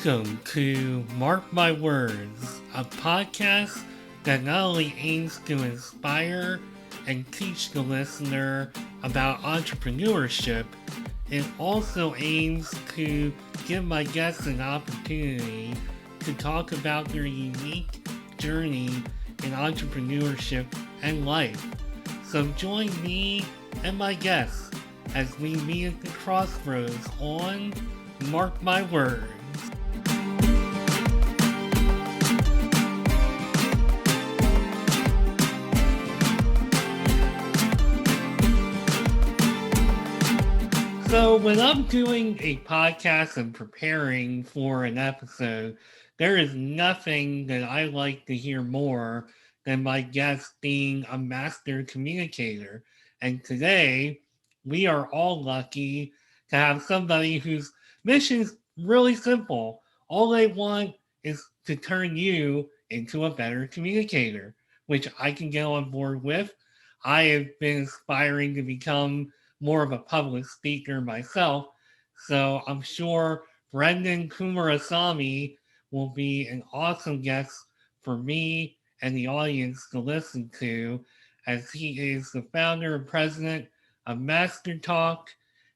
Welcome to Mark My Words, a podcast that not only aims to inspire and teach the listener about entrepreneurship, it also aims to give my guests an opportunity to talk about their unique journey in entrepreneurship and life. So join me and my guests as we meet at the crossroads on Mark My Words. So when I'm doing a podcast and preparing for an episode, there is nothing that I like to hear more than my guest being a master communicator. And today, we are all lucky to have somebody whose mission is really simple. All they want is to turn you into a better communicator, which I can get on board with. I have been aspiring to become more of a public speaker myself, so I'm sure Brenden Kumarasamy will be an awesome guest for me and the audience to listen to, as he is the founder and president of MasterTalk.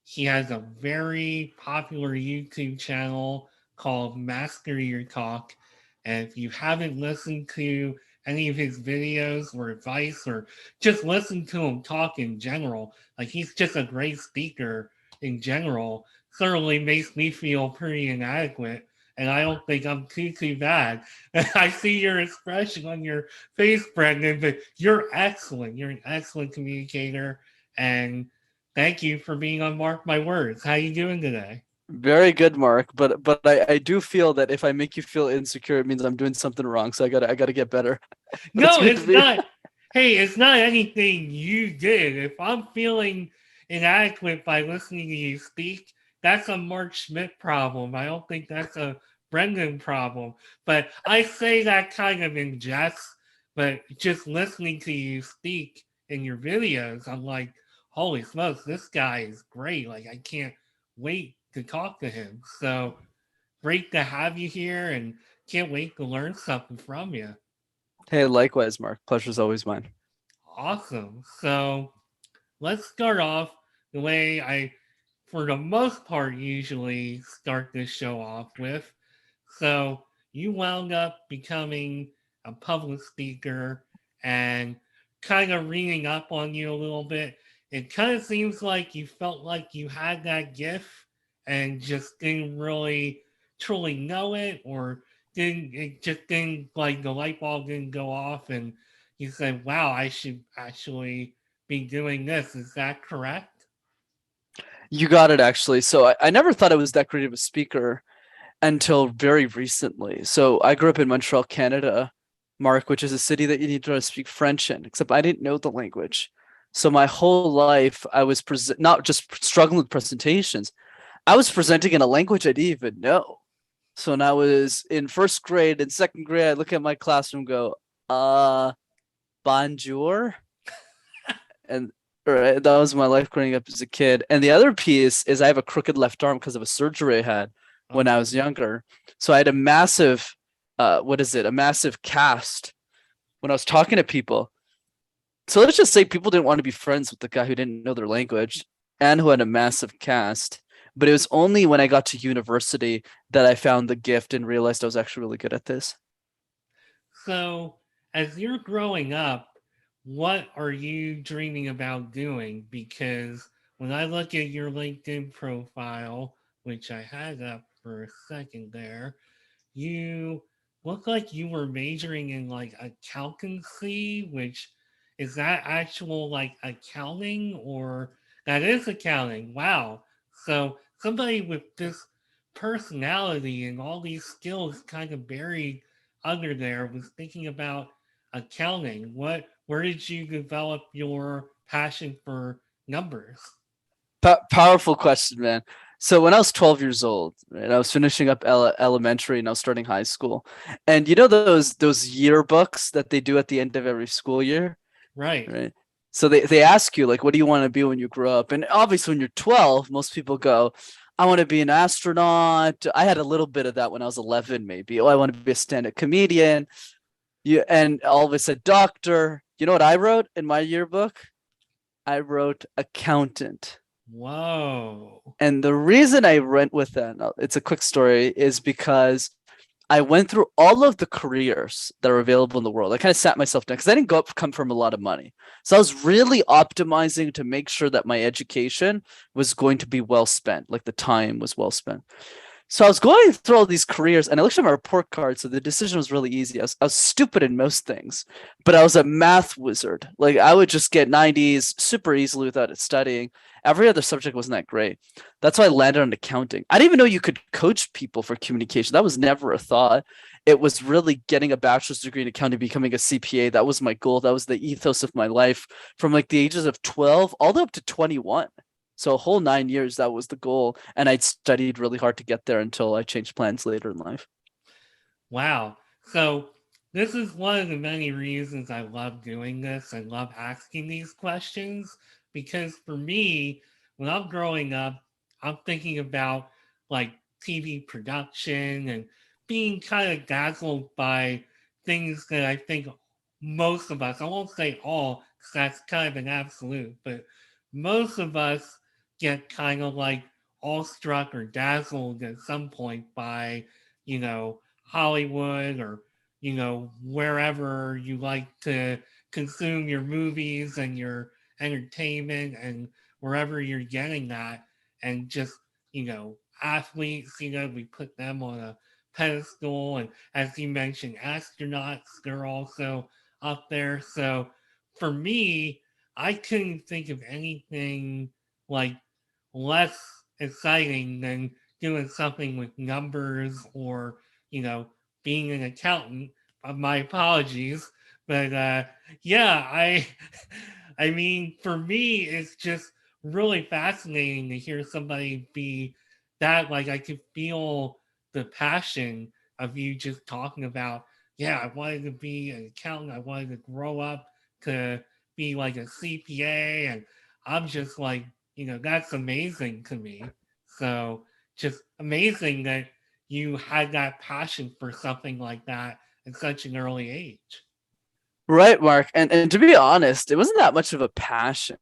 He has a very popular YouTube channel called Master Your Talk. And if you haven't listened to any of his videos or advice, or just listen to him talk in general, like he's just a great speaker in general, certainly makes me feel pretty inadequate. And I don't think I'm too bad. I see your expression on your face, Brenden, but you're excellent. You're an excellent communicator. And thank you for being on Mark My Words. How you doing today? Very good, Mark. But I do feel that if I make you feel insecure, it means I'm doing something wrong. So I gotta get better. But No, good to it's be. not. Hey, it's not anything you did. If I'm feeling inadequate by listening to you speak, that's a Mark Schmidt problem. I don't think that's a Brenden problem. But I say that kind of in jest, but just listening to you speak in your videos, I'm like, holy smokes, this guy is great. Like, I can't wait to talk to him. So great to have you here and can't wait to learn something from you. Hey, likewise, Mark. Pleasure's always mine. Awesome. So let's start off the way I, for the most part, usually start this show off with. So you wound up becoming a public speaker and kind of reading up on you a little bit. It kind of seems like you felt like you had that gift and just didn't really truly know it, or didn't it just didn't, like, the light bulb didn't go off and you said, wow, I should actually be doing this. Is that correct? You got it, actually. So I never thought I was that great of a speaker until very recently. So I grew up in Montreal, Canada, Mark, which is a city that you need to speak French in, except I didn't know the language. So my whole life I was not just struggling with presentations. I was presenting in a language I didn't even know. So when I was in first grade and second grade, I look at my classroom and go, bonjour. And right, that was my life growing up as a kid. And the other piece is I have a crooked left arm because of a surgery I had when I was younger. So I had a massive, a massive cast when I was talking to people. So let's just say people didn't want to be friends with the guy who didn't know their language and who had a massive cast. But it was only when I got to university that I found the gift and realized I was actually really good at this. So, as you're growing up, what are you dreaming about doing? Because when I look at your LinkedIn profile, which I had up for a second there, you look like you were majoring in like accountancy, which is that actual like accounting, or that is accounting? Wow. So somebody with this personality and all these skills kind of buried under there was thinking about accounting. Where did you develop your passion for numbers? Powerful question, man. So when I was 12 years old, right, I was finishing up elementary and I was starting high school. And you know those yearbooks that they do at the end of every school year, Right. right? So they ask you, like, what do you want to be when you grow up? And obviously when you're 12, most people go, I want to be an astronaut. I had a little bit of that when I was 11, maybe. Oh, I want to be a stand-up comedian. And all of a sudden, doctor. You know what I wrote in my yearbook? I wrote accountant. Whoa. And the reason I went with that, it's a quick story, is because I went through all of the careers that are available in the world. I kind of sat myself down because I didn't come from a lot of money. So I was really optimizing to make sure that my education was going to be well spent, like the time was well spent. So I was going through all these careers and I looked at my report card. So the decision was really easy. I was stupid in most things, but I was a math wizard. Like I would just get 90s super easily without studying. Every other subject wasn't that great. That's why I landed on accounting. I didn't even know you could coach people for communication. That was never a thought. It was really getting a bachelor's degree in accounting, becoming a CPA. That was my goal. That was the ethos of my life from like the ages of 12 all the way up to 21. So a whole 9 years, that was the goal. And I'd studied really hard to get there until I changed plans later in life. Wow. So this is one of the many reasons I love doing this. I love asking these questions because for me, when I'm growing up, I'm thinking about like TV production and being kind of dazzled by things that I think most of us, I won't say all, because that's kind of an absolute, but most of us get kind of like awestruck or dazzled at some point by, you know, Hollywood or, you know, wherever you like to consume your movies and your entertainment and wherever you're getting that. And just, you know, athletes, you know, we put them on a pedestal. And as you mentioned, astronauts, they're also up there. So for me, I couldn't think of anything like less exciting than doing something with numbers or, you know, being an accountant. My apologies, but yeah, I, I mean, for me, it's just really fascinating to hear somebody be that. Like, I could feel the passion of you just talking about. Yeah, I wanted to be an accountant. I wanted to grow up to be like a CPA, and I'm just like, you know, that's amazing to me. So just amazing that you had that passion for something like that at such an early age. Right, Mark. And to be honest, it wasn't that much of a passion.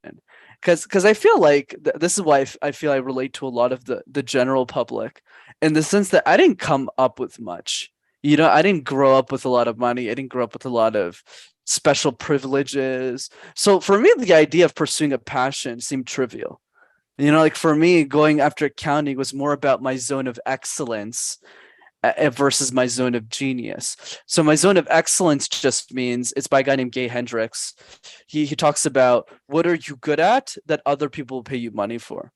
Because I feel like this is why I feel I relate to a lot of the general public in the sense that I didn't come up with much. You know, I didn't grow up with a lot of money. I didn't grow up with a lot of special privileges. So for me, the idea of pursuing a passion seemed trivial. You know, like for me, going after accounting was more about my zone of excellence versus my zone of genius. So my zone of excellence just means it's by a guy named Gay Hendricks. He talks about what are you good at that other people will pay you money for.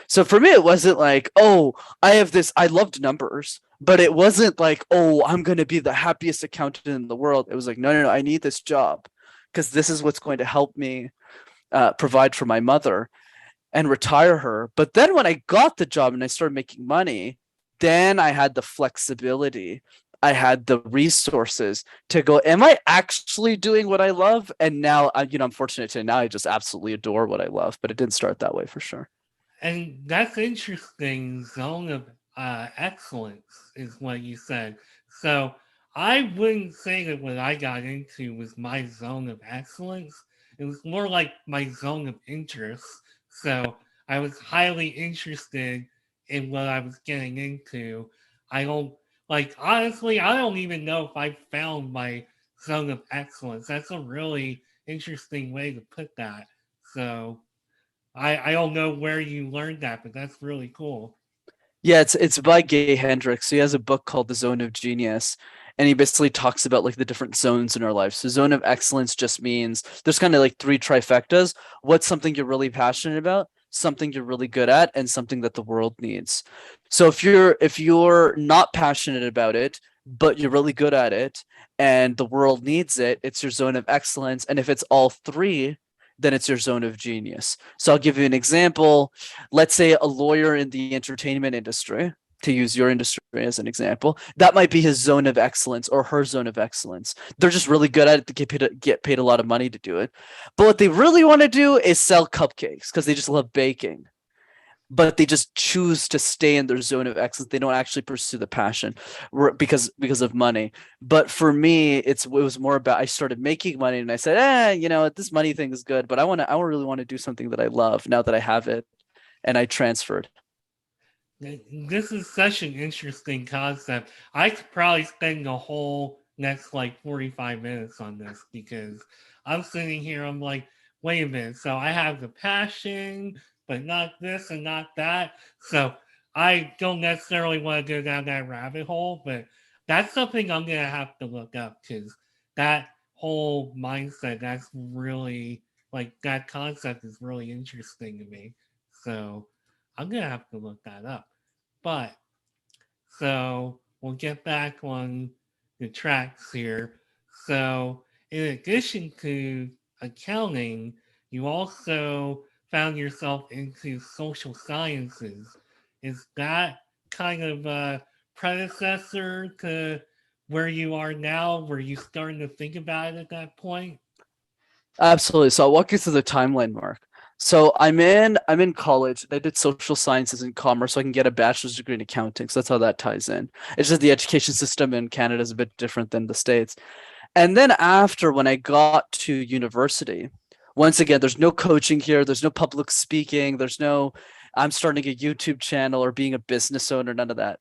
So for me, it wasn't like, oh, I have this, I loved numbers, but it wasn't like, oh, I'm going to be the happiest accountant in the world. It was like, no, I need this job because this is what's going to help me provide for my mother and retire her. But then when I got the job and I started making money, then I had the flexibility. I had the resources to go, am I actually doing what I love? And now, I'm fortunate to now I just absolutely adore what I love, but it didn't start that way for sure. And that's interesting. Zone of excellence is what you said. So I wouldn't say that what I got into was my zone of excellence. It was more like my zone of interest. So I was highly interested in what I was getting into. I don't like honestly, I don't even know if I found my zone of excellence. That's a really interesting way to put that. So I don't know where you learned that, but that's really cool. Yeah, it's by Gay Hendricks. So he has a book called The Zone of Genius, and he basically talks about like the different zones in our life. So zone of excellence just means there's kind of like three trifectas. What's something you're really passionate about, something you're really good at, and something that the world needs. So if you're not passionate about it, but you're really good at it and the world needs it, it's your zone of excellence. And if it's all three, then it's your zone of genius. So I'll give you an example. Let's say a lawyer in the entertainment industry, to use your industry as an example, that might be his zone of excellence or her zone of excellence. They're just really good at it to get paid a lot of money to do it. But what they really want to do is sell cupcakes because they just love baking. but they just choose to stay in their zone of excellence. They don't actually pursue the passion because of money. But for me, it was more about, I started making money and I said, this money thing is good, but I really want to do something that I love now that I have it. And I transferred. This is such an interesting concept. I could probably spend the whole next like 45 minutes on this because I'm sitting here, I'm like, wait a minute. So I have the passion, but not this and not that. So I don't necessarily want to go down that rabbit hole, but that's something I'm going to have to look up because that whole mindset, that's really like that concept is really interesting to me. So I'm going to have to look that up. But so we'll get back on the tracks here. So, in addition to accounting, you also found yourself into social sciences. Is that kind of a predecessor to where you are now? Were you starting to think about it at that point? Absolutely. So I'll walk you through the timeline, Mark. So I'm in college. I did social sciences and commerce, so I can get a bachelor's degree in accounting. So that's how that ties in. It's just the education system in Canada is a bit different than the States. And then after, when I got to university, once again, there's no coaching here, there's no public speaking, there's no I'm starting a YouTube channel or being a business owner, none of that.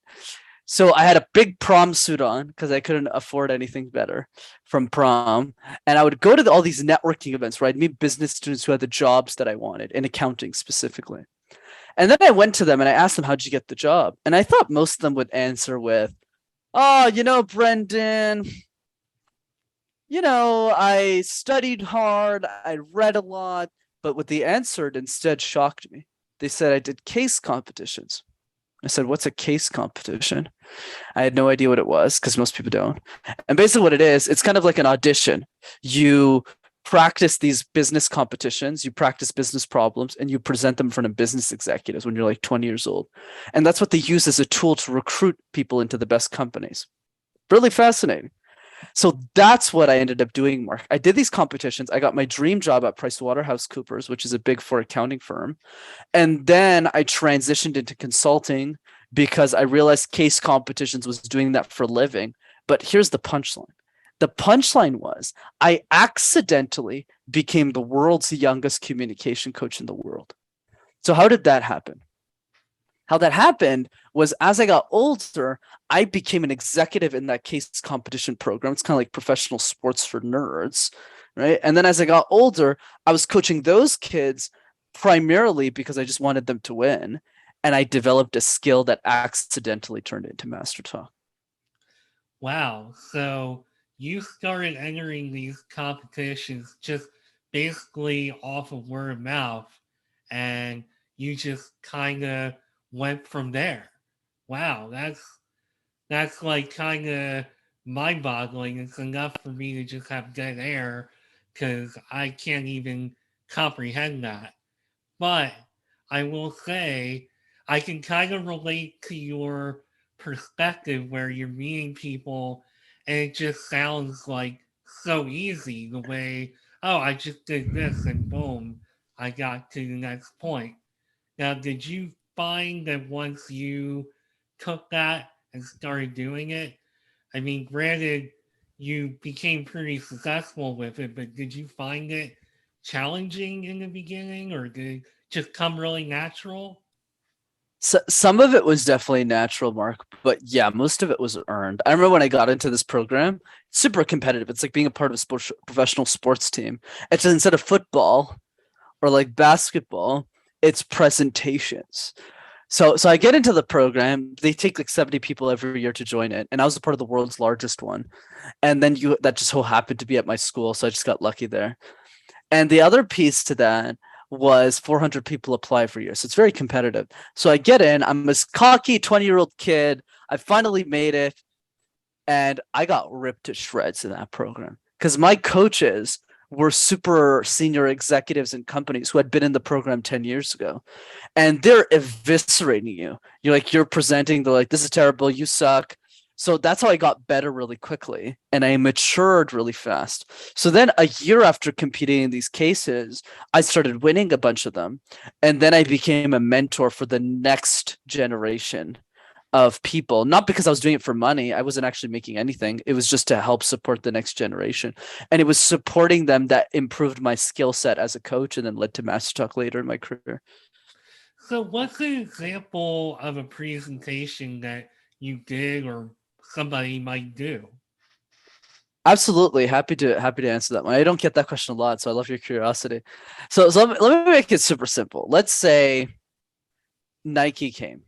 So I had a big prom suit on because I couldn't afford anything better from prom. And I would go to all these networking events where I'd meet business students who had the jobs that I wanted in accounting specifically. And then I went to them and I asked them, how'd you get the job? And I thought most of them would answer with, oh, Brenden, I studied hard, I read a lot. But what they answered instead shocked me. They said I did case competitions. I said, what's a case competition? I had no idea what it was because most people don't. And basically what it is, it's kind of like an audition. You practice these business competitions, you practice business problems, and you present them in front of business executives when you're like 20 years old. And that's what they use as a tool to recruit people into the best companies. Really fascinating. So that's what I ended up doing, Mark. I did these competitions. I got my dream job at PricewaterhouseCoopers, which is a big four accounting firm. And then I transitioned into consulting because I realized case competitions was doing that for a living. But here's the punchline. The punchline was I accidentally became the world's youngest communication coach in the world. So how did that happen? How that happened was as I got older, I became an executive in that case competition program. It's kind of like professional sports for nerds, right? And then as I got older, I was coaching those kids primarily because I just wanted them to win. And I developed a skill that accidentally turned into MasterTalk. Wow. So you started entering these competitions just basically off of word of mouth, and you just kind of went from there. Wow, that's like kind of mind-boggling. It's enough for me to just have dead air because I can't even comprehend that. But I will say I can kind of relate to your perspective where you're meeting people and it just sounds like so easy the way, oh, I just did this and boom, I got to the next point. Now, did you find that once you took that and started doing it, I mean, granted, you became pretty successful with it, but did you find it challenging in the beginning or did it just come really natural? So some of it was definitely natural, Mark, but yeah, most of it was earned. I remember when I got into this program, super competitive. It's like being a part of a professional sports team. It's instead of football or like basketball, it's presentations. So I get into the program. They take like 70 people every year to join it, and I was a part of the world's largest one. And then you that just so happened to be at my school, so I just got lucky there. And the other piece to that was 400 people apply for you. So it's very competitive. So I get in, I'm this cocky 20-year-old kid. I finally made it. And I got ripped to shreds in that program because my coaches were super senior executives in companies who had been in the program 10 years ago. And they're eviscerating you. You're presenting, they're like, this is terrible. You suck. So that's how I got better really quickly and I matured really fast. So then a year after competing in these cases, I started winning a bunch of them. And then I became a mentor for the next generation of people, not because I was doing it for money. I wasn't actually making anything. It was just to help support the next generation. And it was supporting them that improved my skill set as a coach and then led to MasterTalk later in my career. So, what's an example of a presentation that you did or somebody might do? Absolutely. Happy to answer that one. I don't get that question a lot, so I love your curiosity. So let me make it super simple. Let's say Nike came.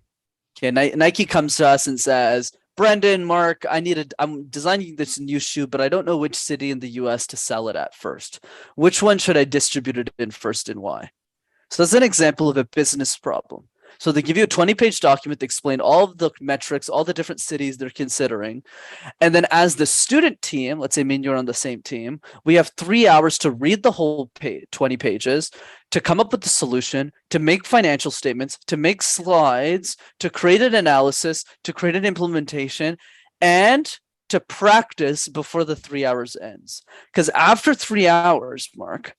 Okay, Nike comes to us and says, Brenden, Marc, I'm designing this new shoe, but I don't know which city in the US to sell it at first. Which one should I distribute it in first and why? So that's an example of a business problem. So they give you a 20-page document to explain all of the metrics, all the different cities they're considering. And then as the student team, let's say me and you're on the same team, we have 3 hours to read the whole 20 pages, to come up with the solution, to make financial statements, to make slides, to create an analysis, to create an implementation, and to practice before the 3 hours ends. Because after 3 hours, Marc,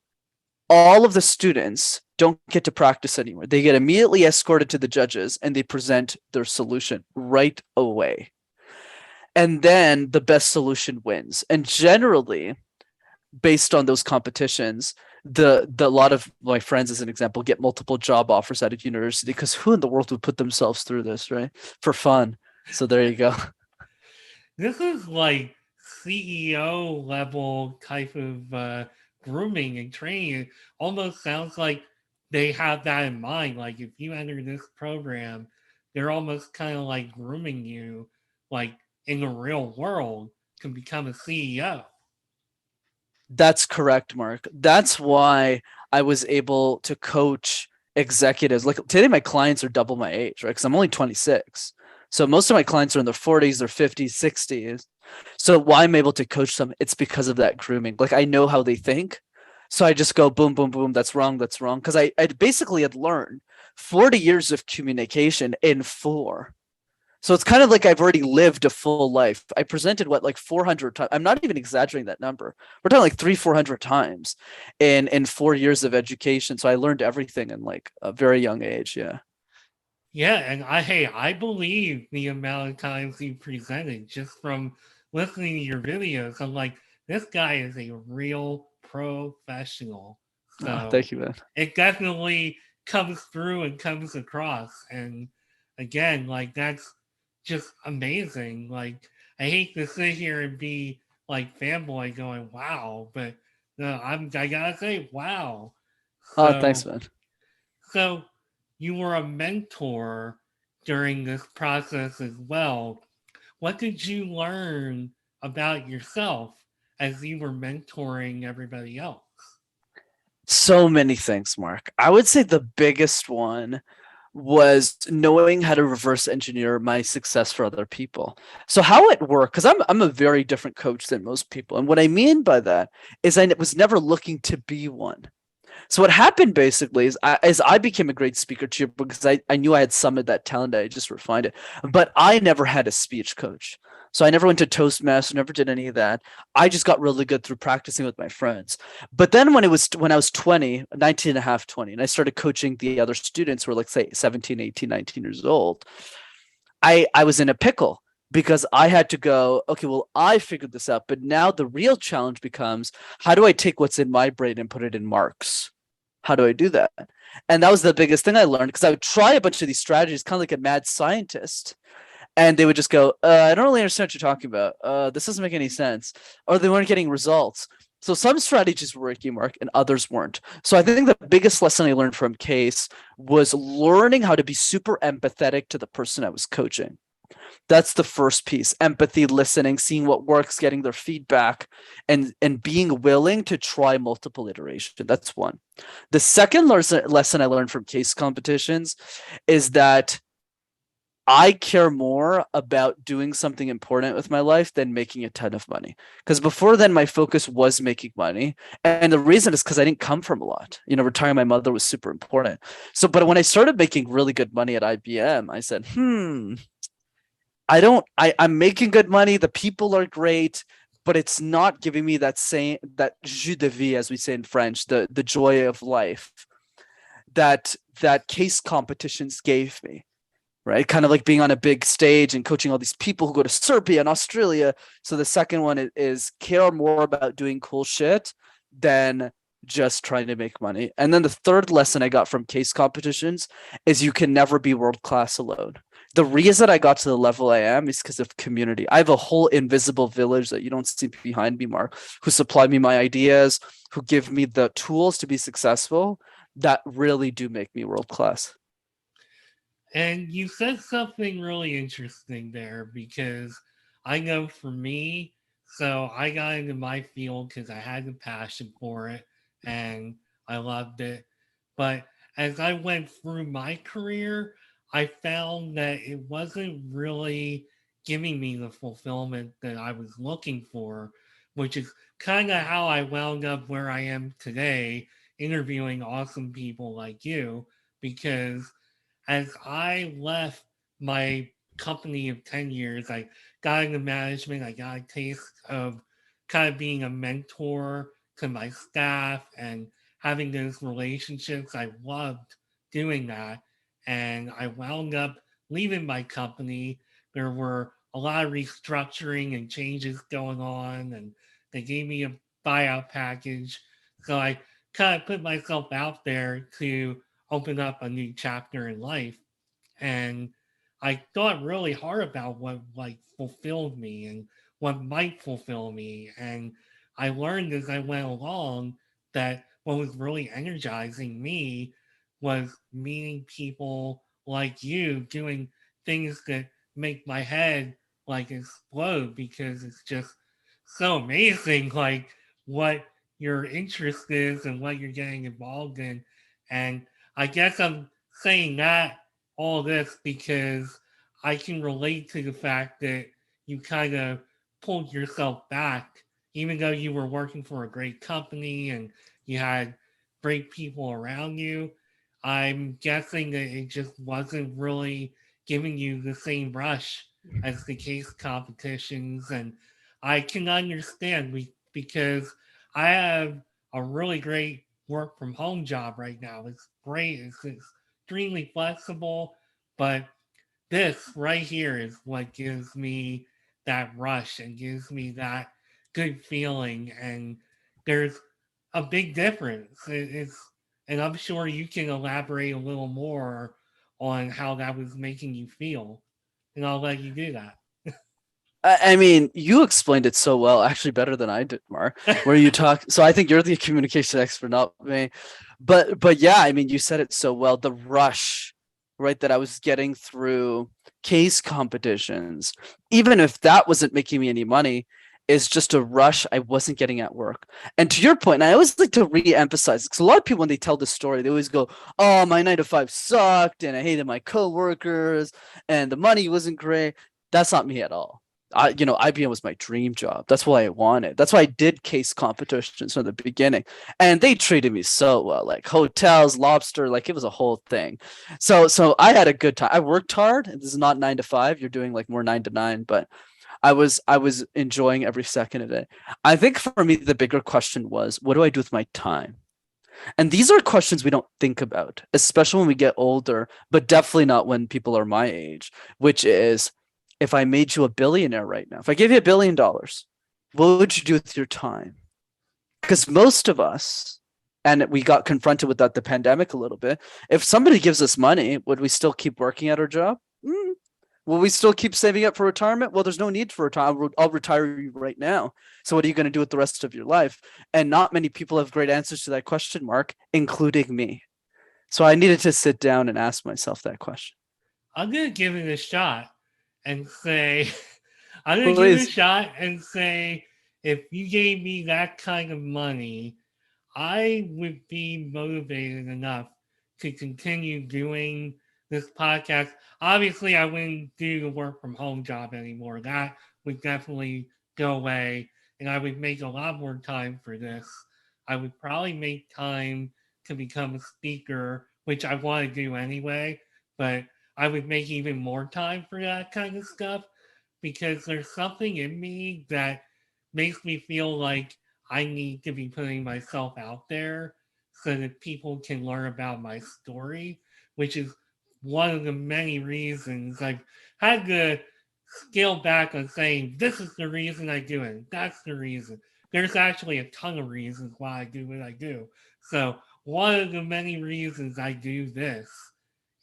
all of the students don't get to practice anymore. They get immediately escorted to the judges and they present their solution right away. And then the best solution wins. And generally, based on those competitions, the lot of my friends, as an example, get multiple job offers out of university because who in the world would put themselves through this, right? For fun. So there you go. This is like CEO level type of grooming and training. It almost sounds like they have that in mind. Like if you enter this program, they're almost kind of like grooming you, like in the real world, to become a CEO. That's correct, Marc. That's why I was able to coach executives. Like today, my clients are double my age, right? Because I'm only 26. So most of my clients are in their 40s, their 50s, 60s. So why I'm able to coach them, it's because of that grooming. Like I know how they think. So I just go boom, boom, boom. That's wrong. That's wrong. Because I basically had learned 40 years of communication in 4. So it's kind of like I've already lived a full life. I presented like 400 times. I'm not even exaggerating that number. We're talking like 400 times in 4 years of education. So I learned everything in like a very young age. Yeah. Yeah, and I believe the amount of times you presented just from listening to your videos. I'm like, this guy is a real professional. Oh, So thank you, man. it definitely comes through and comes across. And again, like that's just amazing. Like I hate to sit here and be like fanboy going, wow, but no, I gotta say, wow. Oh, thanks, So man. so you were a mentor during this process as well. What did you learn about yourself as you were mentoring everybody else? So many things, Marc. I would say the biggest one was knowing how to reverse engineer my success for other people. So how it worked, because I'm a very different coach than most people. And what I mean by that is I was never looking to be one. So what happened basically is I became a great speaker too because I knew I had some of that talent. I just refined it. But I never had a speech coach. So I never went to Toastmasters, never did any of that. I just got really good through practicing with my friends. But then when I was 20, 19 and a half, 20, and I started coaching the other students who were like, say, 17, 18, 19 years old, I was in a pickle because I had to go, okay, well, I figured this out. But now the real challenge becomes, how do I take what's in my brain and put it in Marc's? How do I do that? And that was the biggest thing I learned because I would try a bunch of these strategies, kind of like a mad scientist. And they would just go, I don't really understand what you're talking about. This doesn't make any sense. Or they weren't getting results. So some strategies were working, Marc, and others weren't. So I think the biggest lesson I learned from Case was learning how to be super empathetic to the person I was coaching. That's the first piece: empathy, listening, seeing what works, getting their feedback, and being willing to try multiple iterations. That's one. The second lesson I learned from case competitions is that I care more about doing something important with my life than making a ton of money. Because before then, my focus was making money. And the reason is because I didn't come from a lot. You know, retiring my mother was super important. So, but when I started making really good money at IBM, I said, I'm making good money. The people are great, but it's not giving me that jus de vie, as we say in French, the joy of life that case competitions gave me. Right, kind of like being on a big stage and coaching all these people who go to Serbia and Australia. So the second one is care more about doing cool shit than just trying to make money. And then the third lesson I got from case competitions is you can never be world class alone. The reason I got to the level I am is because of community. I have a whole invisible village that you don't see behind me, Mark, who supply me my ideas, who give me the tools to be successful that really do make me world class. And you said something really interesting there because I know for me, so I got into my field because I had the passion for it and I loved it. But as I went through my career, I found that it wasn't really giving me the fulfillment that I was looking for, which is kind of how I wound up where I am today, interviewing awesome people like you, because as I left my company of 10 years, I got into management. I got a taste of kind of being a mentor to my staff and having those relationships. I loved doing that. And I wound up leaving my company. There were a lot of restructuring and changes going on, and they gave me a buyout package. So I kind of put myself out there to open up a new chapter in life. And I thought really hard about what like fulfilled me and what might fulfill me. And I learned as I went along that what was really energizing me was meeting people like you doing things that make my head like explode because it's just so amazing like what your interest is and what you're getting involved in. And I guess I'm saying that all this because I can relate to the fact that you kind of pulled yourself back, even though you were working for a great company and you had great people around you. I'm guessing that it just wasn't really giving you the same rush as the case competitions. And I can understand because I have a really great work from home job right now. It's great. It's extremely flexible, but this right here is what gives me that rush and gives me that good feeling. And there's a big difference. And I'm sure you can elaborate a little more on how that was making you feel. And I'll let you do I mean, you explained it so well, actually better than I did, Mark. Where you talk, so I think you're the communication expert, not me. But yeah, I mean, you said it so well. The rush, right, that I was getting through case competitions, even if that wasn't making me any money, is just a rush I wasn't getting at work. And to your point, and I always like to re-emphasize because a lot of people when they tell this story, they always go, "Oh, my 9 to 5 sucked, and I hated my coworkers, and the money wasn't great." That's not me at all. IBM was my dream job. That's why I wanted. That's why I did case competitions from the beginning. And they treated me so well, like hotels, lobster, like it was a whole thing. So I had a good time. I worked hard. This is not 9 to 5. You're doing like more 9 to 9, but I was enjoying every second of it. I think for me the bigger question was, what do I do with my time? And these are questions we don't think about, especially when we get older, but definitely not when people are my age, which is if I made you a billionaire right now, if I gave you $1 billion, what would you do with your time? Because most of us, and we got confronted with that the pandemic a little bit. If somebody gives us money, would we still keep working at our job? Will we still keep saving up for retirement? Well, there's no need for retirement. I'll retire you right now. So what are you going to do with the rest of your life? And not many people have great answers to that question, Mark, including me. So I needed to sit down and ask myself that question. I'm gonna give it a shot and say, I'm gonna give it a Please. shot and say, if you gave me that kind of money, I would be motivated enough to continue doing this podcast. Obviously, I wouldn't do the work from home job anymore. That would definitely go away, and I would make a lot more time for this. I would probably make time to become a speaker, which I want to do anyway, but I would make even more time for that kind of stuff. because there's something in me that makes me feel like I need to be putting myself out there so that people can learn about my story, which is one of the many reasons I've had to scale back on saying this is the reason I do it. That's the reason. There's actually a ton of reasons why I do what I do. So one of the many reasons I do this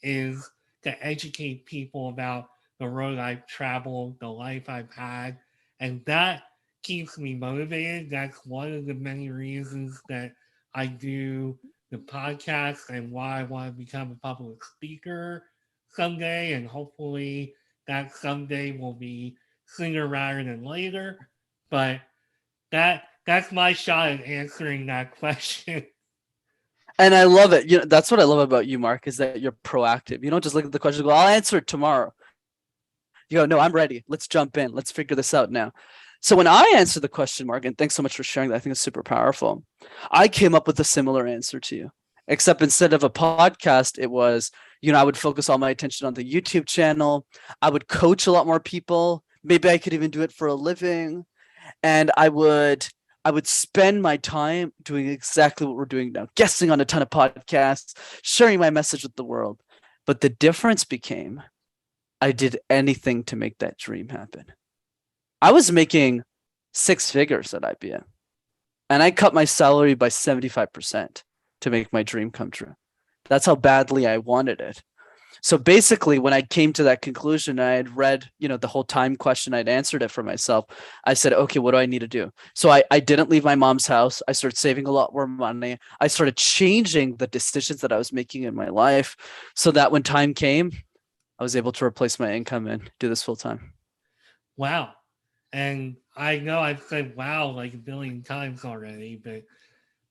is to educate people about the road I've traveled, the life I've had, and that keeps me motivated. That's one of the many reasons that I do the podcast and why I want to become a public speaker someday, and hopefully that someday will be sooner rather than later. But that's my shot at answering that question. And I love it. That's what I love about you, Mark, is that you're proactive. You don't just look at the question and go, I'll answer it tomorrow. You go, no, I'm ready. Let's jump in. Let's figure this out now. So when I answer the question, Mark, and thanks so much for sharing that, I think it's super powerful. I came up with a similar answer to you, except instead of a podcast, it was, I would focus all my attention on the YouTube channel. I would coach a lot more people. Maybe I could even do it for a living. And I would spend my time doing exactly what we're doing now, guesting on a ton of podcasts, sharing my message with the world. But the difference became I did anything to make that dream happen. I was making 6 figures at IBM, and I cut my salary by 75% to make my dream come true. That's how badly I wanted it. So basically, when I came to that conclusion, I had read, the whole time question, I'd answered it for myself. I said, okay, what do I need to do? So I didn't leave my mom's house. I started saving a lot more money. I started changing the decisions that I was making in my life so that when time came, I was able to replace my income and do this full time. Wow. And I know I've said wow like a billion times already, but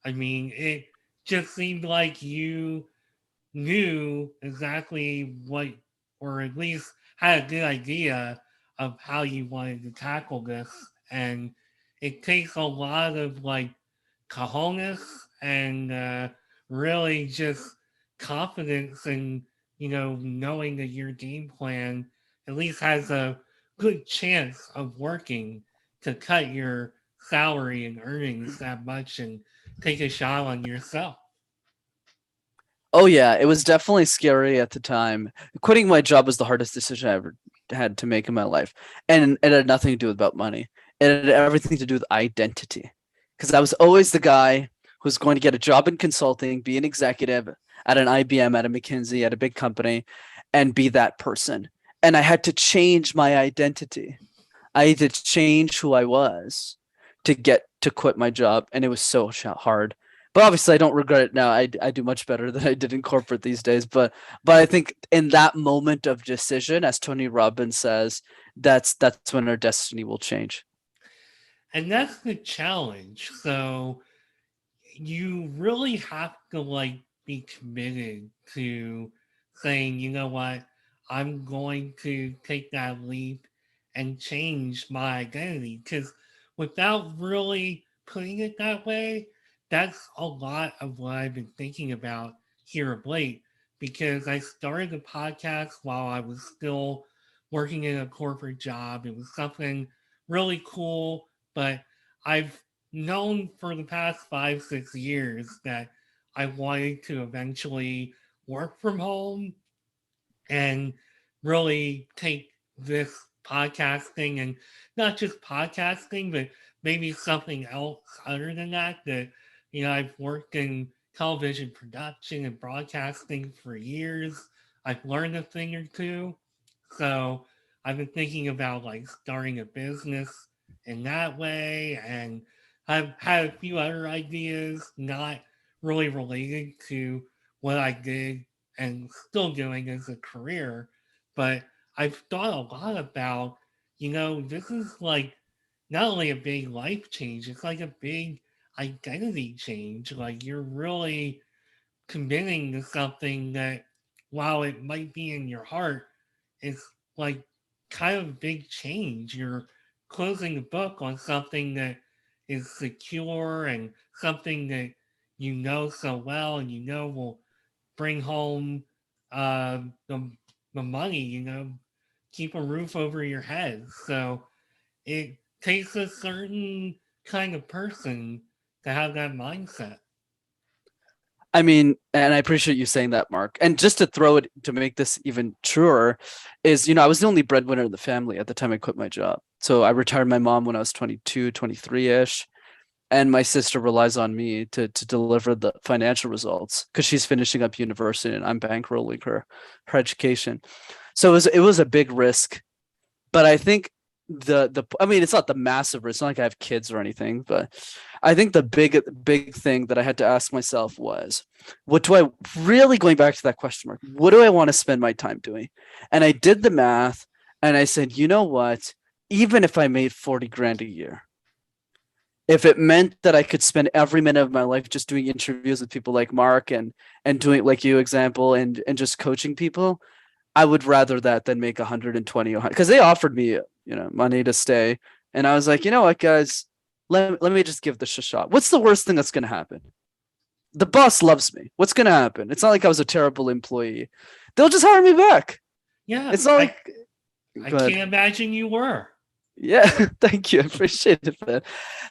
I mean, it just seemed like you knew exactly what, or at least had a good idea of how you wanted to tackle this. And it takes a lot of like cojones and really just confidence and, knowing that your game plan at least has a good chance of working to cut your salary and earnings that much and take a shot on yourself. Oh yeah, it was definitely scary at the time. Quitting my job was the hardest decision I ever had to make in my life, and it had nothing to do about money. It had everything to do with identity, because I was always the guy who's going to get a job in consulting, be an executive at an IBM, at a McKinsey, at a big company, and be that person. And I had to change my identity. I had to change who I was to get to quit my job, and it was so hard. But obviously, I don't regret it now. I do much better than I did in corporate these days. But I think in that moment of decision, as Tony Robbins says, that's when our destiny will change. And that's the challenge. So you really have to like be committed to saying, you know what, I'm going to take that leap and change my identity. Because without really putting it that way, that's a lot of what I've been thinking about here of late. Because I started the podcast while I was still working in a corporate job. It was something really cool, but I've known for the past 5, 6 years that I wanted to eventually work from home and really take this podcasting and not just podcasting, but maybe something else other than that. That, I've worked in television production and broadcasting for years. I've learned a thing or two. So I've been thinking about like starting a business in that way. And I've had a few other ideas not really related to what I did and still doing as a career. But I've thought a lot about, this is like not only a big life change, it's like a big identity change. Like you're really committing to something that, while it might be in your heart, it's like kind of a big change. You're closing the book on something that is secure and something that you know so well and will bring home uh, the, the money, keep a roof over your head. So it takes a certain kind of person to have that mindset. I mean, and I appreciate you saying that, Mark. And just to throw it to make this even truer, is, I was the only breadwinner in the family at the time I quit my job. So I retired my mom when I was 22, 23-ish. And my sister relies on me to deliver the financial results because she's finishing up university and I'm bankrolling her education. So it was a big risk, but I think the I mean, it's not the massive risk. It's not like I have kids or anything, but I think the big thing that I had to ask myself was, what do I really, going back to that question mark, what do I want to spend my time doing? And I did the math and I said, you know what? Even if I made 40 grand a year, if it meant that I could spend every minute of my life just doing interviews with people like Mark and doing like you example and just coaching people, I would rather that than make 120 because they offered me money to stay, and I was like, you know what, guys, let me just give this a shot. What's the worst thing that's gonna happen? The boss loves me. What's gonna happen? It's not like I was a terrible employee. They'll just hire me back. Yeah, It's not like. I Go ahead. can't imagine you were. Yeah, thank you. I appreciate it, man.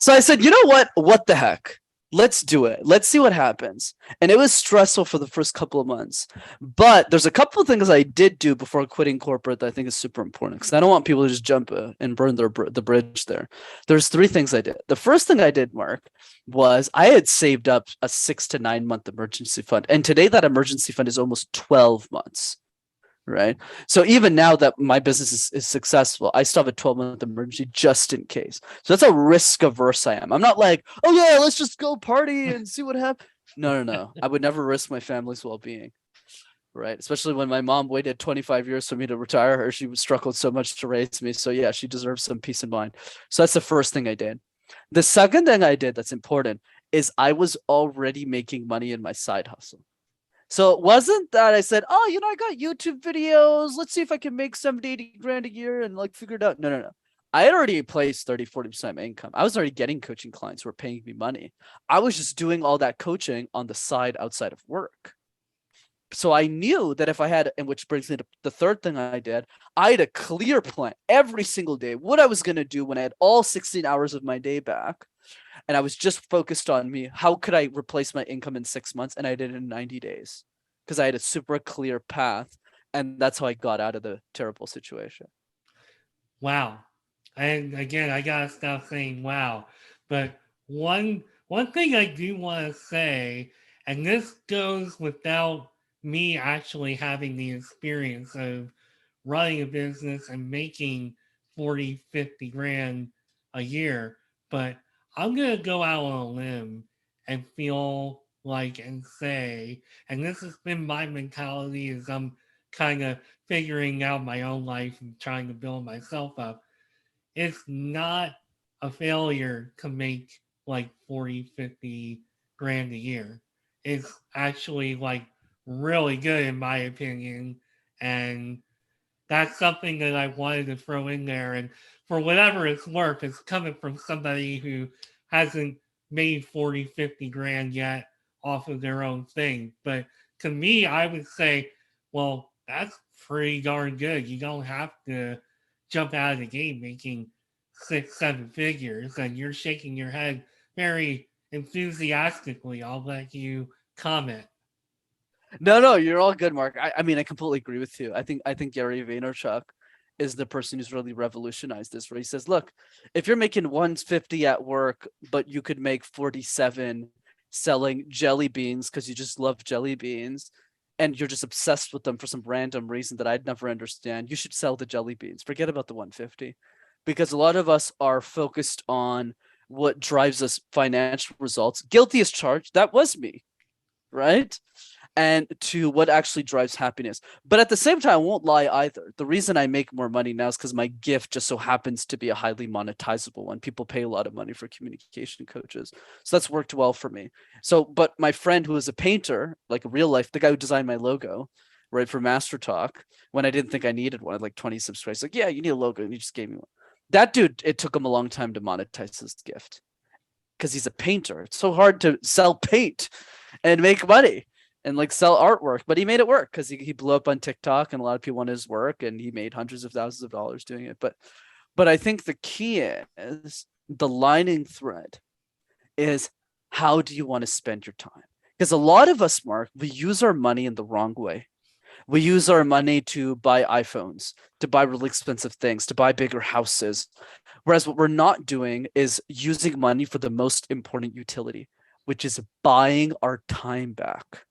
So I said, you know what? What the heck? Let's do it. Let's see what happens. And it was stressful for the first couple of months. But there's a couple of things I did do before quitting corporate that I think is super important because I don't want people to just jump and burn the bridge there. There's 3 things I did. The first thing I did, Mark, was I had saved up a 6 to 9 month emergency fund. And today that emergency fund is almost 12 months. Right. So even now that my business is successful, I still have a 12-month emergency just in case. So that's how risk averse I am. I'm not like, oh yeah, let's just go party and see what happens. No. I would never risk my family's well-being. Right. Especially when my mom waited 25 years for me to retire her. She struggled so much to raise me. So yeah, she deserves some peace of mind. So that's the first thing I did. The second thing I did that's important is I was already making money in my side hustle. So it wasn't that I said, oh, I got YouTube videos. Let's see if I can make 70, 80 grand a year and like figure it out. No. I had already placed 30, 40% of my income. I was already getting coaching clients who were paying me money. I was just doing all that coaching on the side outside of work. So I knew that if I had, and which brings me to the third thing I did, I had a clear plan every single day, what I was going to do when I had all 16 hours of my day back. And I was just focused on me. How could I replace my income in 6 months? And I did it in 90 days because I had a super clear path. And that's how I got out of the terrible situation. Wow. And again, I gotta stop saying wow. But one thing I do want to say, and this goes without me actually having the experience of running a business and making 40, 50 grand a year, but I'm going to go out on a limb and feel like and say, and this has been my mentality as I'm kind of figuring out my own life and trying to build myself up. It's not a failure to make like 40, 50 grand a year. It's actually like really good in my opinion. And that's something that I wanted to throw in there. And for whatever it's worth, it's coming from somebody who hasn't made 40, 50 grand yet off of their own thing. But to me, I would say, well, that's pretty darn good. You don't have to jump out of the game making 6, 7 figures, and you're shaking your head very enthusiastically. I'll let you comment. No, you're all good, Mark. I mean, I completely agree with you. I think Gary Vaynerchuk is the person who's really revolutionized this, where he says, look, if you're making 150 at work, but you could make 47 selling jelly beans because you just love jelly beans and you're just obsessed with them for some random reason that I'd never understand, you should sell the jelly beans. Forget about the 150, because a lot of us are focused on what drives us financial results. Guilty as charged. That was me, right? And to what actually drives happiness. But at the same time, I won't lie either. The reason I make more money now is because my gift just so happens to be a highly monetizable one. People pay a lot of money for communication coaches. So that's worked well for me. So, but my friend who is a painter, like a real life, the guy who designed my logo, right, for MasterTalk, when I didn't think I needed one, I had like 20 subscribers. Like, yeah, you need a logo. And he just gave me one. That dude, it took him a long time to monetize his gift because he's a painter. It's so hard to sell paint and make money. and like sell artwork, but he made it work because he blew up on TikTok and a lot of people wanted his work and he made hundreds of thousands of dollars doing it. But I think the key is the lining thread is how do you want to spend your time? Because a lot of us, Mark, we use our money in the wrong way. We use our money to buy iPhones, to buy really expensive things, to buy bigger houses. Whereas what we're not doing is using money for the most important utility, which is buying our time back.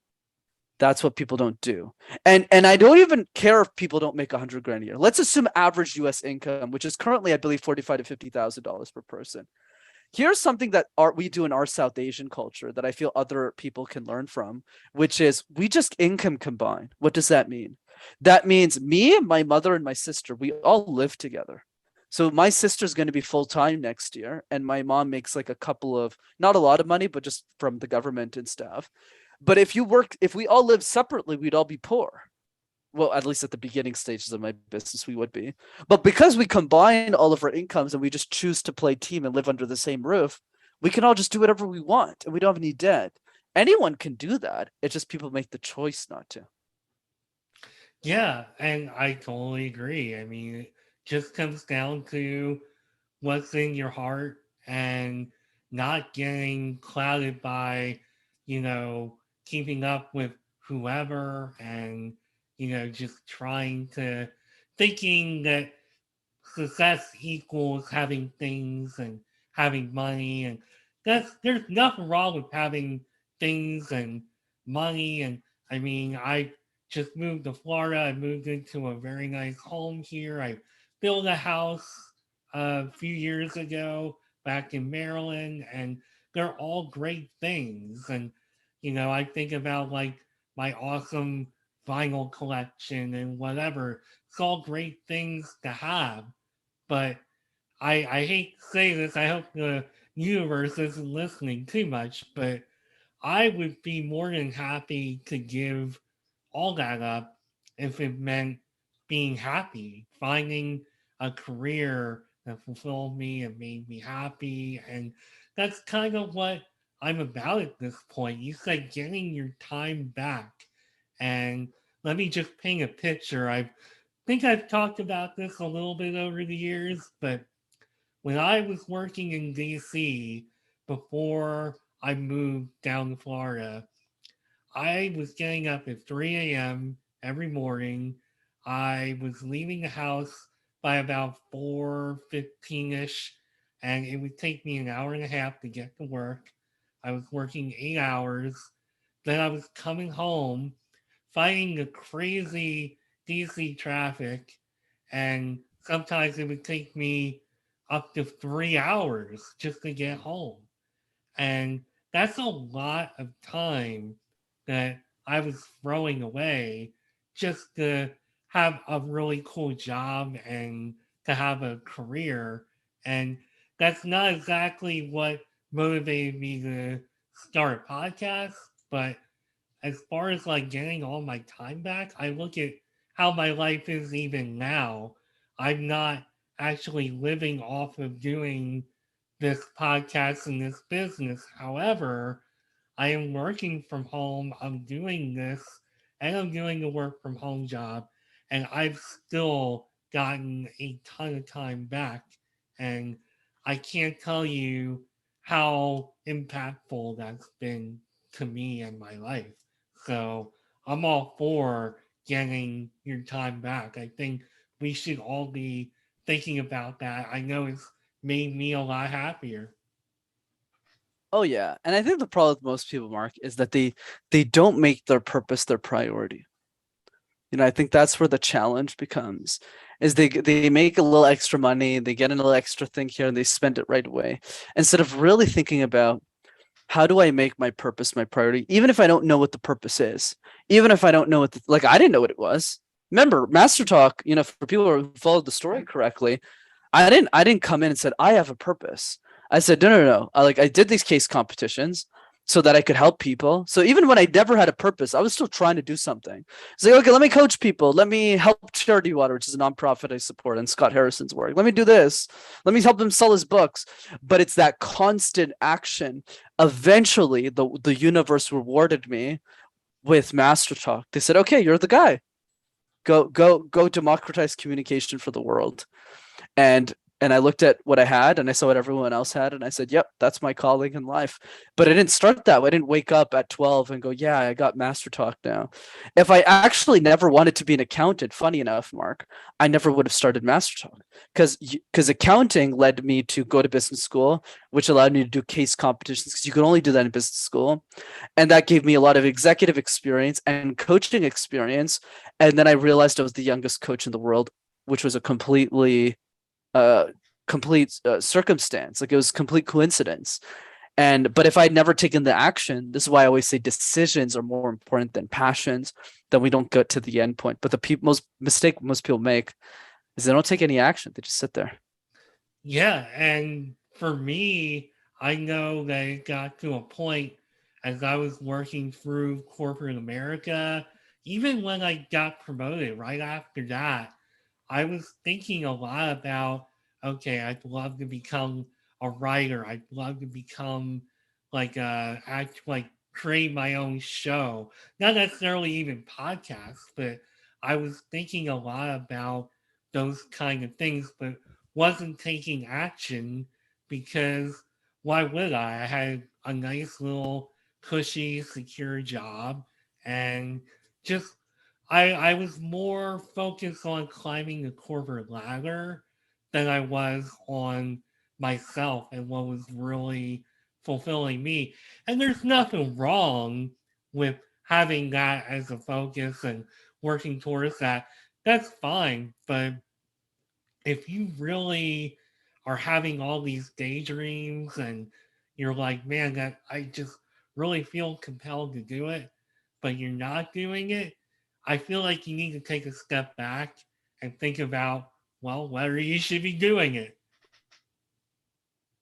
That's what people don't do. And I don't even care if people don't make 100 grand a year. Let's assume average US income, which is currently, I believe, $45,000 to $50,000 per person. Here's something that we do in our South Asian culture that I feel other people can learn from, which is we just income combine. What does that mean? That means me, my mother, and my sister, we all live together. So my sister's going to be full-time next year, and my mom makes like a couple of, not a lot of money, but just from the government and stuff. But if we all lived separately, we'd all be poor. Well, at least at the beginning stages of my business, we would be. But because we combine all of our incomes and we just choose to play team and live under the same roof, we can all just do whatever we want and we don't have any debt. Anyone can do that. It's just people make the choice not to. Yeah, and I totally agree. I mean, it just comes down to what's in your heart and not getting clouded by, keeping up with whoever and, just thinking that success equals having things and having money. And there's nothing wrong with having things and money. And I mean, I just moved to Florida. I moved into a very nice home here. I built a house a few years ago back in Maryland, and they're all great things. And, I think about like my awesome vinyl collection and whatever. It's all great things to have. But I hate to say this, I hope the universe isn't listening too much, but I would be more than happy to give all that up if it meant being happy, finding a career that fulfilled me and made me happy. And that's kind of what I'm about at this point. You said getting your time back. And let me just paint a picture. I think I've talked about this a little bit over the years, but when I was working in DC before I moved down to Florida, I was getting up at 3 a.m. every morning. I was leaving the house by about 4:15ish, and it would take me an hour and a half to get to work. I was working 8 hours. Then I was coming home, fighting the crazy DC traffic, and sometimes it would take me up to 3 hours just to get home. And that's a lot of time that I was throwing away just to have a really cool job and to have a career. And that's not exactly what motivated me to start a podcast. But as far as like getting all my time back, I look at how my life is even now. I'm not actually living off of doing this podcast and this business. However, I am working from home. I'm doing this and I'm doing a work from home job. And I've still gotten a ton of time back. And I can't tell you how impactful that's been to me and my life. So I'm all for getting your time back. I think we should all be thinking about that. I know it's made me a lot happier. Oh yeah. And I think the problem with most people, Mark, is that they don't make their purpose their priority. I think that's where the challenge becomes is they make a little extra money, they get a little extra thing here and they spend it right away instead of really thinking about how do I make my purpose my priority, even if I don't know what the purpose is, even if I don't know what like I didn't know what it was. Remember, MasterTalk, for people who followed the story correctly, I didn't come in and said I have a purpose. I said no. I did these case competitions so that I could help people. So even when I never had a purpose, I was still trying to do something. It's like, okay, let me coach people. Let me help Charity Water, which is a nonprofit I support, and Scott Harrison's work. Let me do this. Let me help him sell his books. But it's that constant action. Eventually, the universe rewarded me with MasterTalk. They said, okay, you're the guy. Go democratize communication for the world. and and I looked at what I had and I saw what everyone else had and I said, yep, that's my calling in life. But I didn't start that way. I didn't wake up at 12 and go, yeah, I got Master Talk now. If I actually never wanted to be an accountant, funny enough, Mark, I never would have started Master Talk because accounting led me to go to business school, which allowed me to do case competitions because you could only do that in business school. And that gave me a lot of executive experience and coaching experience. And then I realized I was the youngest coach in the world, which was a uh, complete circumstance. Like it was complete coincidence. And but if I'd never taken the action, this is why I always say decisions are more important than passions. Then we don't get to the end point. But the most mistake most people make is they don't take any action. They just sit there. Yeah, and for me, I know that it got to a point as I was working through corporate America, even when I got promoted right after that, I was thinking a lot about, okay, I'd love to become a writer. I'd love to become like create my own show. Not necessarily even podcasts, but I was thinking a lot about those kind of things, but wasn't taking action because why would I? I had a nice little cushy, secure job and just I was more focused on climbing the corporate ladder than I was on myself and what was really fulfilling me. And there's nothing wrong with having that as a focus and working towards that. That's fine. But if you really are having all these daydreams and you're like, man, that I just really feel compelled to do it, but you're not doing it, I feel like you need to take a step back and think about, well, whether you should be doing it.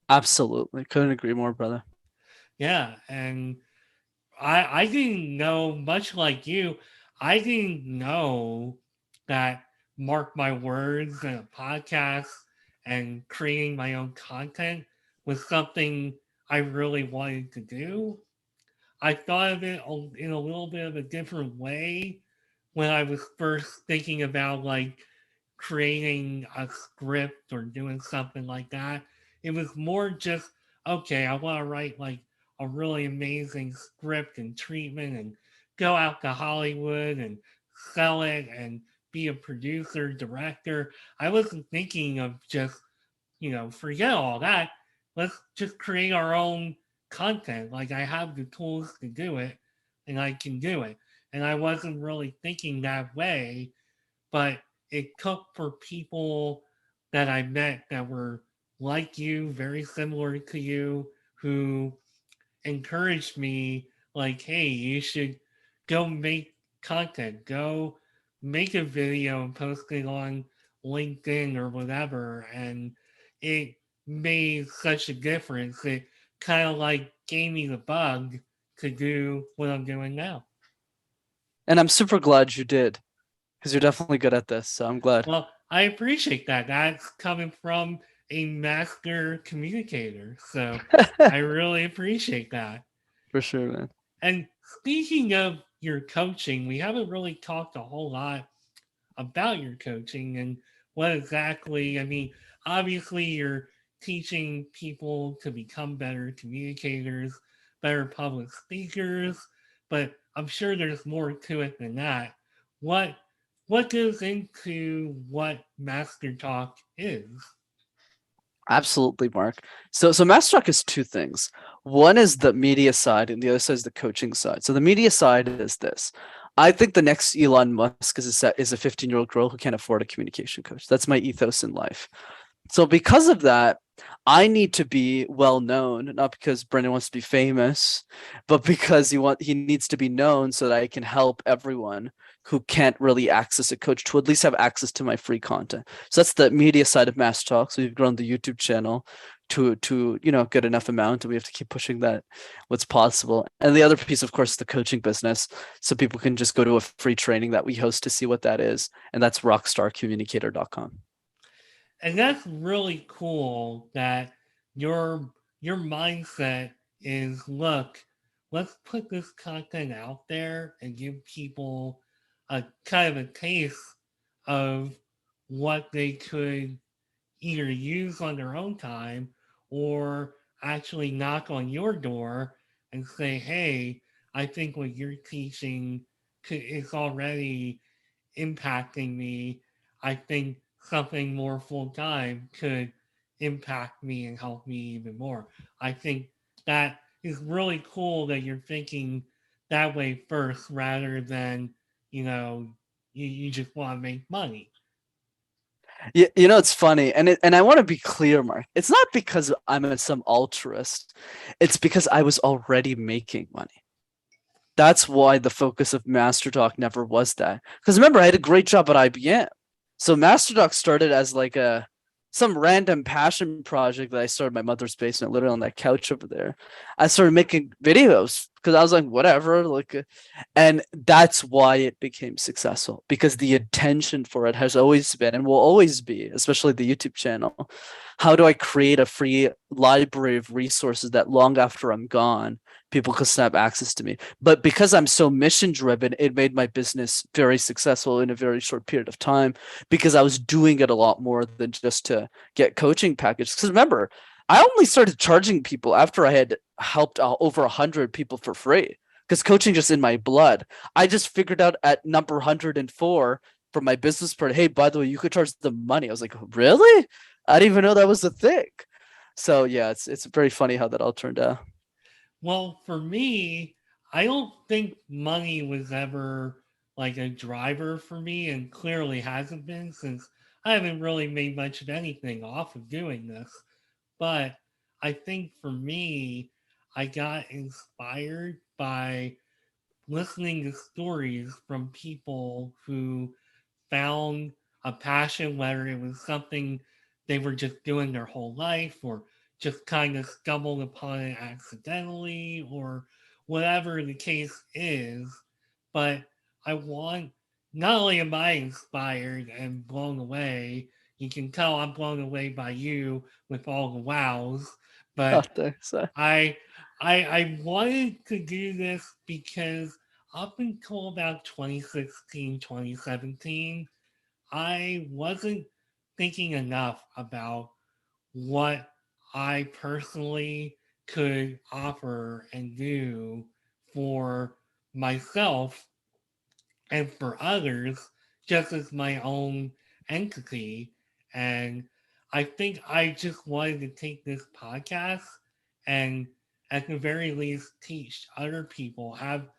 Absolutely. Couldn't agree more, brother. Yeah. And I didn't know, much like you, I didn't know that Mark My Words and a podcast and creating my own content was something I really wanted to do. I thought of it in a little bit of a different way when I was first thinking about like creating a script or doing something like that. It was more just, okay, I want to write like a really amazing script and treatment and go out to Hollywood and sell it and be a producer, director. I wasn't thinking of just, forget all that. Let's just create our own content. Like I have the tools to do it and I can do it. And I wasn't really thinking that way, but it took for people that I met that were like you, very similar to you, who encouraged me, like, hey, you should go make content, go make a video and post it on LinkedIn or whatever. And it made such a difference. It kind of like gave me the bug to do what I'm doing now. And I'm super glad you did because you're definitely good at this. So I'm glad. Well, I appreciate that. That's coming from a master communicator. So I really appreciate that. For sure, man. And speaking of your coaching, we haven't really talked a whole lot about your coaching and what exactly, I mean, obviously you're teaching people to become better communicators, better public speakers, but I'm sure there's more to it than that. What what goes into what Master Talk is? Absolutely, Mark. So MasterTalk is two things. One is the media side, and the other side is the coaching side. So the media side is this. I think the next Elon Musk is a 15-year-old girl who can't afford a communication coach. That's my ethos in life. So because of that, I need to be well known, not because Brenden wants to be famous, but because he needs to be known so that I can help everyone who can't really access a coach to at least have access to my free content. So that's the media side of Mass Talk. So we've grown the YouTube channel to get enough amount, and we have to keep pushing that what's possible. And the other piece, of course, is the coaching business. So people can just go to a free training that we host to see what that is, and that's rockstarcommunicator.com. And that's really cool that your your mindset is, look, let's put this content out there and give people a kind of a taste of what they could either use on their own time or actually knock on your door and say, hey, I think what you're teaching is already impacting me. I think something more full time could impact me and help me even more. I think that is really cool that you're thinking that way first rather than, you know, you just want to make money. It's funny, and I want to be clear, Mark. It's not because some altruist. It's because I was already making money. That's why the focus of MasterTalk never was that. Because remember, I had a great job at IBM. So MasterTalk started as like some random passion project that I started in my mother's basement, literally on that couch over there. I started making videos because I was like, whatever, and that's why it became successful, because the attention for it has always been and will always be, especially the YouTube channel. How do I create a free library of resources that long after I'm gone, people can have access to me? But because I'm so mission driven, it made my business very successful in a very short period of time, because I was doing it a lot more than just to get coaching packages. Because remember, I only started charging people after I had helped over 100 people for free, because coaching just in my blood. I just figured out at number 104 from my business part, hey, by the way, you could charge the money. I was like, really? I didn't even know that was a thing. So yeah, it's very funny how that all turned out. Well, for me, I don't think money was ever like a driver for me, and clearly hasn't been since I haven't really made much of anything off of doing this. But I think for me, I got inspired by listening to stories from people who found a passion, whether it was something they were just doing their whole life or just kind of stumbled upon it accidentally or whatever the case is. But I want, not only am I inspired and blown away, you can tell I'm blown away by you with all the wows, Oh, but thanks. I I wanted to do this because up until about 2016, 2017, I wasn't thinking enough about what I personally could offer and do for myself and for others just as my own entity. And I think I just wanted to take this podcast and, at the very least, teach other people, have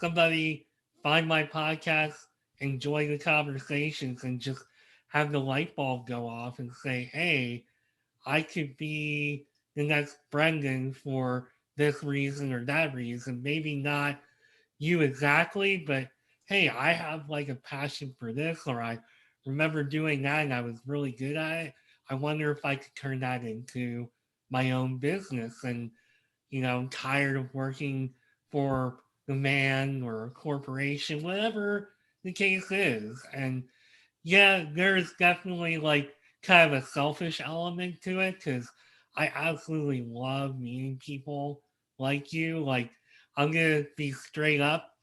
somebody find my podcast, enjoy the conversations, and just have the light bulb go off and say, hey, I could be the next Brenden for this reason or that reason. Maybe not you exactly, but hey, I have like a passion for this, or I remember doing that and I was really good at it. I wonder if I could turn that into my own business. And, I'm tired of working for the man or a corporation, whatever the case is. And yeah, there's definitely like kind of a selfish element to it because I absolutely love meeting people like you. Like, I'm gonna be straight up.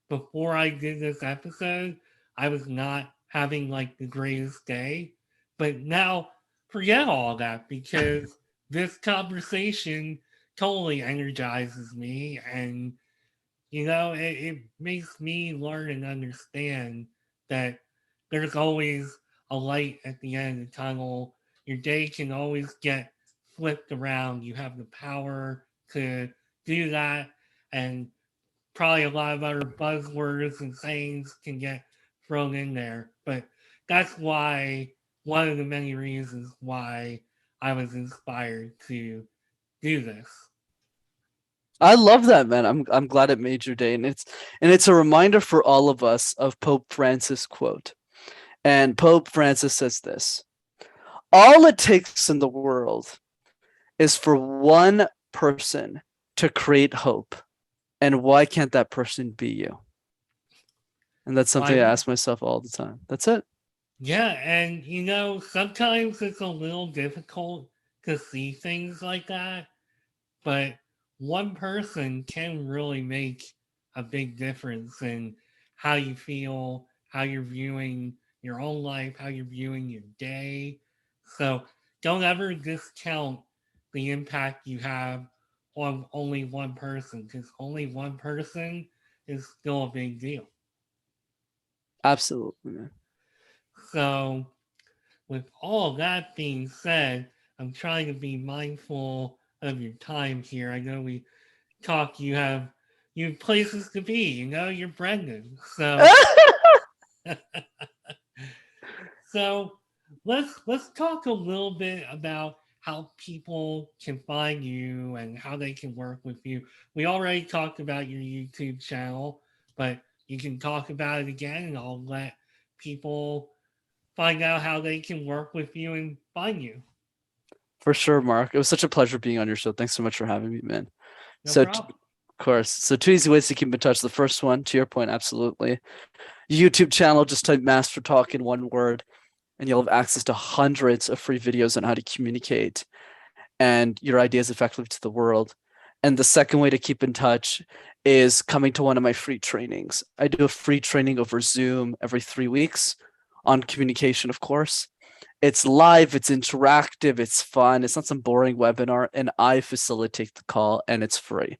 Before I did this episode, I was not having like the greatest day. But now, forget all that because this conversation totally energizes me and it makes me learn and understand that there's always a light at the end of the tunnel. Your day can always get flipped around. You have the power to do that, and probably a lot of other buzzwords and sayings can get thrown in there. But that's why one of the many reasons why I was inspired to do this. I love that, man. I'm glad it made your day, and it's a reminder for all of us of Pope Francis' quote. And Pope Francis says this: all it takes in the world is for one person to create hope. And why can't that person be you? And that's something I Why? ask myself all the time. That's it. Yeah, and sometimes it's a little difficult to see things like that, but one person can really make a big difference in how you feel, how you're viewing your own life, how you're viewing your day. So don't ever discount the impact you have on only one person, because only one person is still a big deal. Absolutely, man. So, with all that being said, I'm trying to be mindful of your time here. I know we talk, you have places to be, you're Brenden. So let's talk a little bit about how people can find you and how they can work with you. We already talked about your YouTube channel, but you can talk about it again, and I'll let people find out how they can work with you and find you. For sure, Mark. It was such a pleasure being on your show. Thanks so much for having me, man. No So, problem. of course, so two easy ways to keep in touch. The first one, to your point, absolutely. YouTube channel, just type Master Talk in one word, and you'll have access to hundreds of free videos on how to communicate and your ideas effectively to the world. And the second way to keep in touch is coming to one of my free trainings. I do a free training over Zoom every 3 weeks on communication, of course. It's live, it's interactive, it's fun. It's not some boring webinar, and I facilitate the call, and it's free.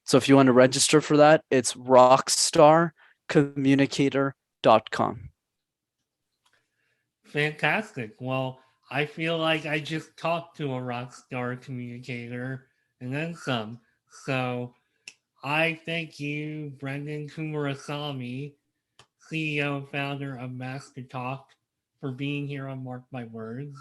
So if you want to register for that, it's rockstarcommunicator.com. Fantastic. Well, I feel like I just talked to a rock star communicator and then some. So I thank you, Brenden Kumarasamy, CEO and founder of MasterTalk, for being here on Mark My Words.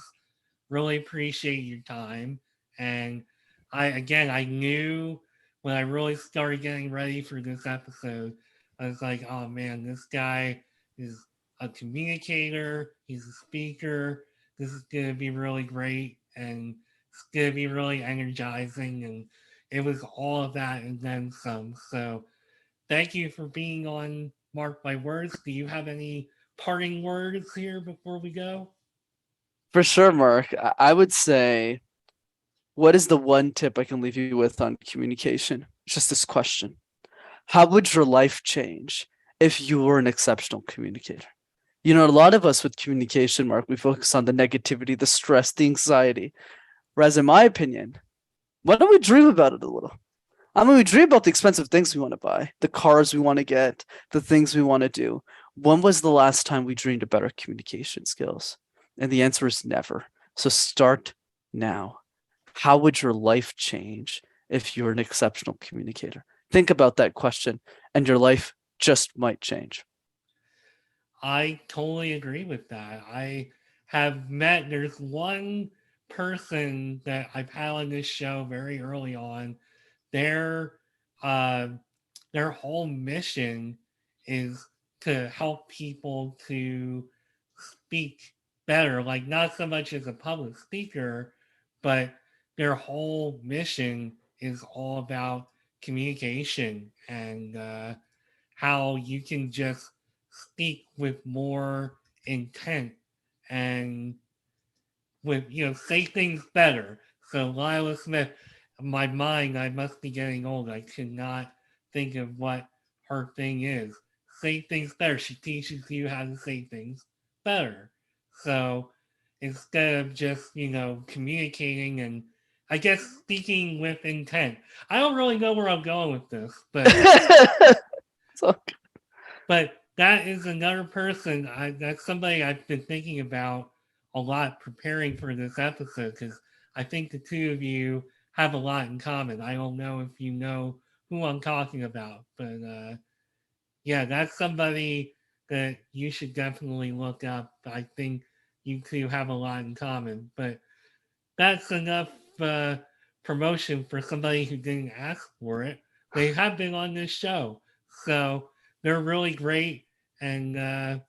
Really appreciate your time. And I knew when I really started getting ready for this episode, I was like, oh man, this guy is a communicator, he's a speaker. This is going to be really great, and it's going to be really energizing. And it was all of that and then some. So thank you for being on Mark My Words. Do you have any parting words here before we go? For sure, Mark. I would say, what is the one tip I can leave you with on communication? Just this question. How would your life change if you were an exceptional communicator? A lot of us with communication, Mark, we focus on the negativity, the stress, the anxiety. Whereas, in my opinion, why don't we dream about it a little? I mean, we dream about the expensive things we want to buy, the cars we want to get, the things we want to do. When was the last time we dreamed of better communication skills? And the answer is never. So start now. How would your life change if you're an exceptional communicator? Think about that question, and your life just might change. I totally agree with that. I have met, there's one person that I've had on this show very early on. Their uh, their whole mission is to help people to speak better. Like not so much as a public speaker, but their whole mission is all about communication and how you can just speak with more intent and with say things better. So Lila Smith, my mind, I must be getting old. I cannot think of what her thing is. Say things better. She teaches you how to say things better. So instead of just communicating and I guess speaking with intent. I don't really know where I'm going with this, So, but that is another person. That's somebody I've been thinking about a lot preparing for this episode because I think the two of you have a lot in common. I don't know if you know who I'm talking about, but yeah, that's somebody that you should definitely look up. I think you two have a lot in common, but that's enough uh, promotion for somebody who didn't ask for it. They have been on this show, so they're really great, and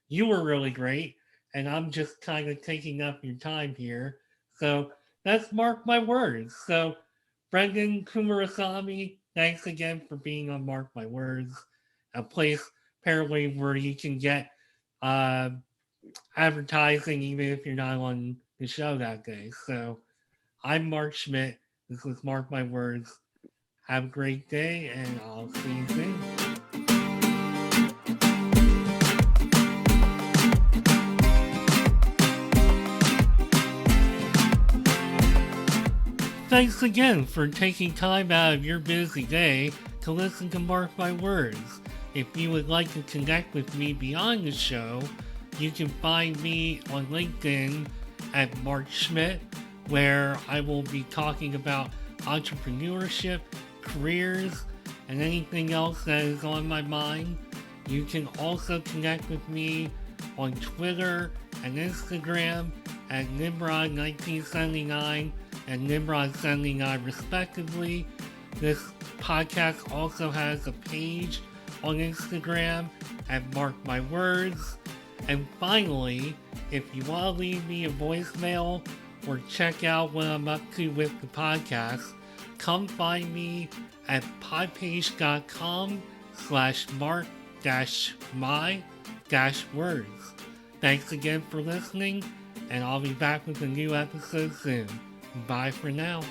you were really great. And I'm just kind of taking up your time here, so that's Mark My Words. So, Brenden Kumarasamy, thanks again for being on Mark My Words, a place apparently where you can get uh, advertising even if you're not on the show that day. So I'm Mark Schmidt. This was Mark My Words. Have a great day, and I'll see you soon. Thanks again for taking time out of your busy day to listen to Mark My Words. If you would like to connect with me beyond the show, you can find me on LinkedIn at Mark Schmidt, where I will be talking about entrepreneurship, careers, and anything else that is on my mind. You can also connect with me on Twitter and Instagram at Nimrod1979 and Nimrod79 respectively. This podcast also has a page on Instagram at Mark My Words. And finally, if you want to leave me a voicemail or check out what I'm up to with the podcast, come find me at podpage.com/mark-my-words. Thanks again for listening, and I'll be back with a new episode soon. Bye for now.